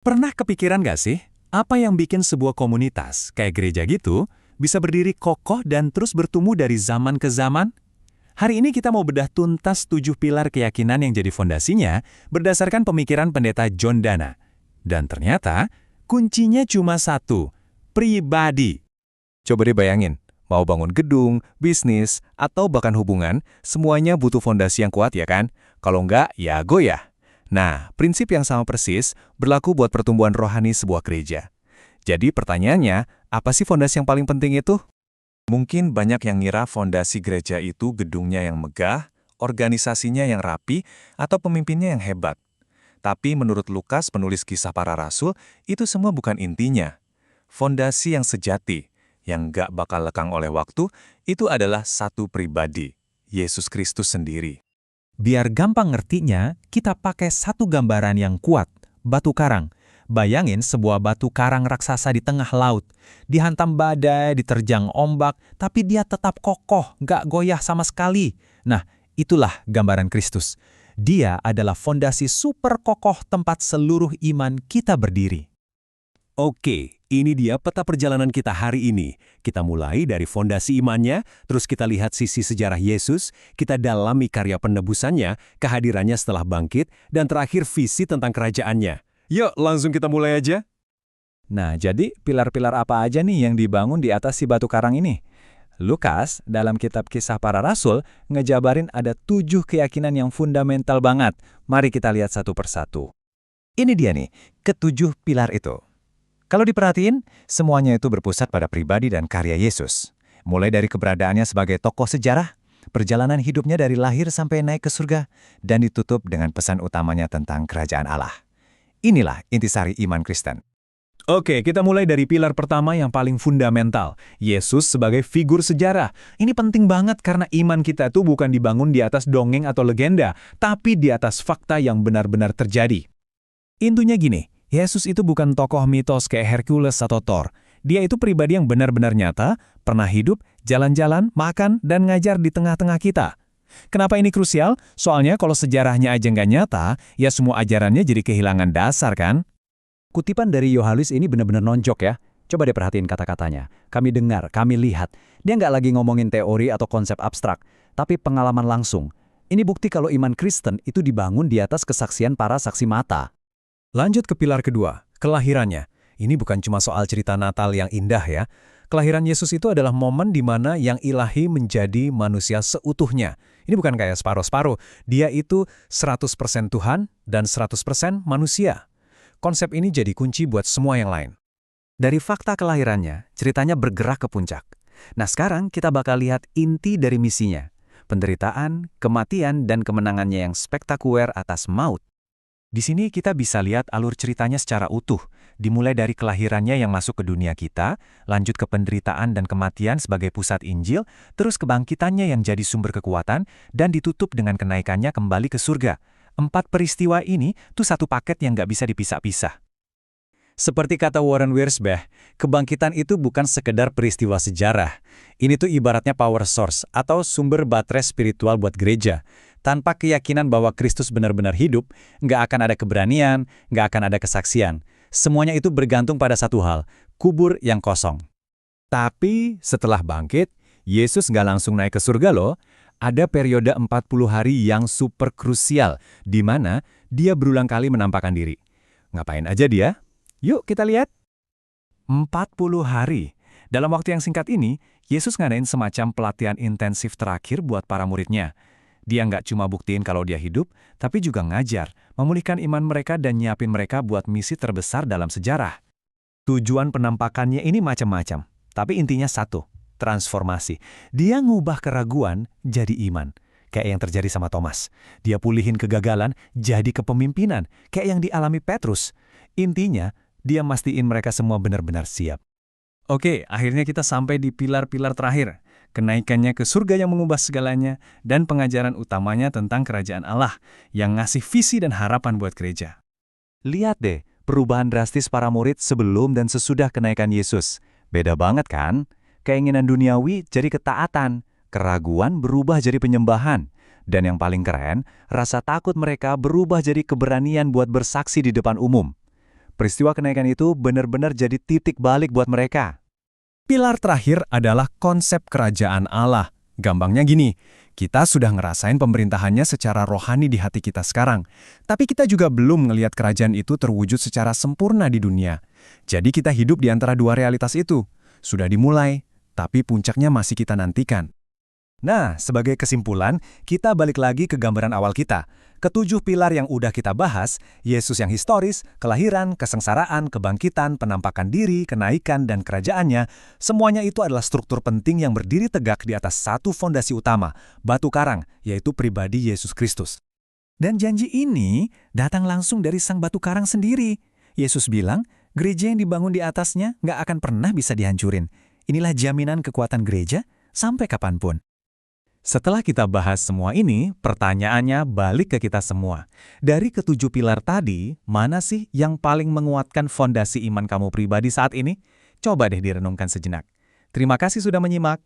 Pernah kepikiran gak sih, apa yang bikin sebuah komunitas, kayak gereja gitu, bisa berdiri kokoh dan terus bertumbuh dari zaman ke zaman? Hari ini kita mau bedah tuntas 7 pilar keyakinan yang jadi fondasinya berdasarkan pemikiran pendeta John Dana. Dan ternyata, kuncinya cuma satu, pribadi. Coba deh bayangin, mau bangun gedung, bisnis, atau bahkan hubungan, semuanya butuh fondasi yang kuat ya kan? Kalau enggak, ya goyah. Nah, prinsip yang sama persis berlaku buat pertumbuhan rohani sebuah gereja. Jadi pertanyaannya, apa sih fondasi yang paling penting itu? Mungkin banyak yang ngira fondasi gereja itu gedungnya yang megah, organisasinya yang rapi, atau pemimpinnya yang hebat. Tapi menurut Lukas, penulis kisah para rasul, itu semua bukan intinya. Fondasi yang sejati, yang gak bakal lekang oleh waktu, itu adalah satu pribadi, Yesus Kristus sendiri. Biar gampang ngertinya, kita pakai satu gambaran yang kuat, batu karang. Bayangin sebuah batu karang raksasa di tengah laut. Dihantam badai, diterjang ombak, tapi dia tetap kokoh, gak goyah sama sekali. Nah, itulah gambaran Kristus. Dia adalah fondasi super kokoh tempat seluruh iman kita berdiri. Oke, ini dia peta perjalanan kita hari ini. Kita mulai dari fondasi imannya, terus kita lihat sisi sejarah Yesus, kita dalami karya penebusannya, kehadirannya setelah bangkit, dan terakhir visi tentang kerajaannya. Yuk, langsung kita mulai aja. Nah, jadi pilar-pilar apa aja nih yang dibangun di atas si batu karang ini? Lukas, dalam kitab Kisah Para Rasul, ngejabarin ada 7 keyakinan yang fundamental banget. Mari kita lihat satu persatu. Ini dia nih, ketujuh pilar itu. Kalau diperhatiin, semuanya itu berpusat pada pribadi dan karya Yesus. Mulai dari keberadaannya sebagai tokoh sejarah, perjalanan hidupnya dari lahir sampai naik ke surga, dan ditutup dengan pesan utamanya tentang kerajaan Allah. Inilah intisari iman Kristen. Oke, kita mulai dari pilar pertama yang paling fundamental, Yesus sebagai figur sejarah. Ini penting banget karena iman kita itu bukan dibangun di atas dongeng atau legenda, tapi di atas fakta yang benar-benar terjadi. Intinya gini, Yesus itu bukan tokoh mitos kayak Hercules atau Thor. Dia itu pribadi yang benar-benar nyata, pernah hidup, jalan-jalan, makan, dan ngajar di tengah-tengah kita. Kenapa ini krusial? Soalnya kalau sejarahnya aja nggak nyata, ya semua ajarannya jadi kehilangan dasar kan? Kutipan dari Yohanes ini benar-benar nonjok ya. Coba deh perhatiin kata-katanya. Kami dengar, kami lihat. Dia nggak lagi ngomongin teori atau konsep abstrak, tapi pengalaman langsung. Ini bukti kalau iman Kristen itu dibangun di atas kesaksian para saksi mata. Lanjut ke pilar kedua, kelahirannya. Ini bukan cuma soal cerita Natal yang indah ya. Kelahiran Yesus itu adalah momen di mana yang ilahi menjadi manusia seutuhnya. Ini bukan kayak separuh-separuh. Dia itu 100% Tuhan dan 100% manusia. Konsep ini jadi kunci buat semua yang lain. Dari fakta kelahirannya, ceritanya bergerak ke puncak. Nah sekarang kita bakal lihat inti dari misinya. Penderitaan, kematian, dan kemenangannya yang spektakuler atas maut. Di sini kita bisa lihat alur ceritanya secara utuh, dimulai dari kelahirannya yang masuk ke dunia kita, lanjut ke penderitaan dan kematian sebagai pusat Injil, terus kebangkitannya yang jadi sumber kekuatan, dan ditutup dengan kenaikannya kembali ke surga. 4 peristiwa ini tuh satu paket yang nggak bisa dipisah-pisah. Seperti kata Warren Wiersbe, kebangkitan itu bukan sekedar peristiwa sejarah. Ini tuh ibaratnya power source atau sumber baterai spiritual buat gereja. Tanpa keyakinan bahwa Kristus benar-benar hidup, nggak akan ada keberanian, nggak akan ada kesaksian. Semuanya itu bergantung pada satu hal, kubur yang kosong. Tapi setelah bangkit, Yesus nggak langsung naik ke surga loh. Ada periode 40 hari yang super krusial, di mana dia berulang kali menampakkan diri. Ngapain aja dia? Yuk kita lihat. 40 hari. Dalam waktu yang singkat ini, Yesus ngadain semacam pelatihan intensif terakhir buat para muridnya. Dia nggak cuma buktiin kalau dia hidup, tapi juga ngajar, memulihkan iman mereka dan nyiapin mereka buat misi terbesar dalam sejarah. Tujuan penampakannya ini macam-macam, tapi intinya satu, transformasi. Dia ngubah keraguan jadi iman, kayak yang terjadi sama Thomas. Dia pulihin kegagalan jadi kepemimpinan, kayak yang dialami Petrus. Intinya, dia mastiin mereka semua benar-benar siap. Oke, akhirnya kita sampai di pilar-pilar terakhir. Kenaikannya ke surga yang mengubah segalanya, dan pengajaran utamanya tentang kerajaan Allah, yang ngasih visi dan harapan buat gereja. Lihat deh, perubahan drastis para murid sebelum dan sesudah kenaikan Yesus. Beda banget kan? Keinginan duniawi jadi ketaatan, keraguan berubah jadi penyembahan. Dan yang paling keren, rasa takut mereka berubah jadi keberanian buat bersaksi di depan umum. Peristiwa kenaikan itu benar-benar jadi titik balik buat mereka. Pilar terakhir adalah konsep kerajaan Allah. Gampangnya gini, kita sudah ngerasain pemerintahannya secara rohani di hati kita sekarang. Tapi kita juga belum ngelihat kerajaan itu terwujud secara sempurna di dunia. Jadi kita hidup di antara dua realitas itu. Sudah dimulai, tapi puncaknya masih kita nantikan. Nah, sebagai kesimpulan, kita balik lagi ke gambaran awal kita. Ketujuh pilar yang udah kita bahas, Yesus yang historis, kelahiran, kesengsaraan, kebangkitan, penampakan diri, kenaikan, dan kerajaannya, semuanya itu adalah struktur penting yang berdiri tegak di atas satu fondasi utama, batu karang, yaitu pribadi Yesus Kristus. Dan janji ini datang langsung dari sang batu karang sendiri. Yesus bilang, gereja yang dibangun di atasnya nggak akan pernah bisa dihancurin. Inilah jaminan kekuatan gereja sampai kapanpun. Setelah kita bahas semua ini, pertanyaannya balik ke kita semua. Dari ketujuh pilar tadi, mana sih yang paling menguatkan fondasi iman kamu pribadi saat ini? Coba deh direnungkan sejenak. Terima kasih sudah menyimak.